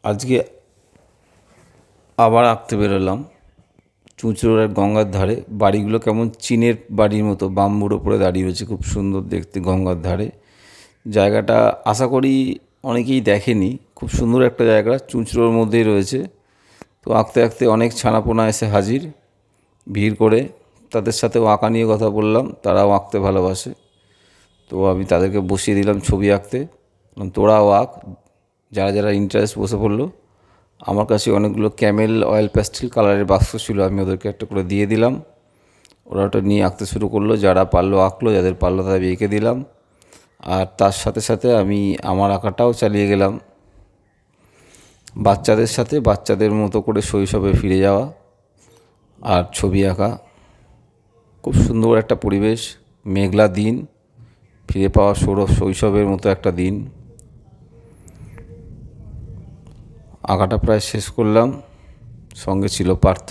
আজকে আবার আঁকতে বেরোলাম চুঁচুড়ার গঙ্গার ধারে। বাড়িগুলো কেমন চীনের বাড়ির মতো বাম্বুর ওপরে দাঁড়িয়ে রয়েছে, খুব সুন্দর দেখতে গঙ্গার ধারে। জায়গাটা আশা করি অনেকেই দেখেনি, খুব সুন্দর একটা জায়গা, চুঁচুড়োর মধ্যেই রয়েছে। তো আঁকতে আঁকতে অনেক ছানাপোনা এসে হাজির ভিড় করে। তাদের সাথেও আঁকা নিয়ে কথা বললাম, তারাও আঁকতে ভালোবাসে। তো আমি তাদেরকে বসিয়ে দিলাম ছবি আঁকতে, তোরাও আঁক। যারা যারা ইন্টারেস্ট বসে পড়লো। আমার কাছে অনেকগুলো ক্যামেল অয়েল প্যাস্টেল কালারের বাক্স ছিল, আমি ওদেরকে একটা করে দিয়ে দিলাম। ওরা ওটা নিয়ে আঁকতে শুরু করলো, যারা পারলো আঁকলো, যাদের পারলো তাদের এঁকে দিলাম। আর তার সাথে সাথে আমি আমার আঁকাটাও চালিয়ে গেলাম। বাচ্চাদের সাথে বাচ্চাদের মতো করে শৈশবে ফিরে যাওয়া আর ছবি আঁকা। খুব সুন্দর একটা পরিবেশ, মেঘলা দিন, ফিরে পাওয়া শৈশবের মতো একটা দিন। আঁকাটা প্রায় শেষ করলাম, সঙ্গে ছিল পার্থ।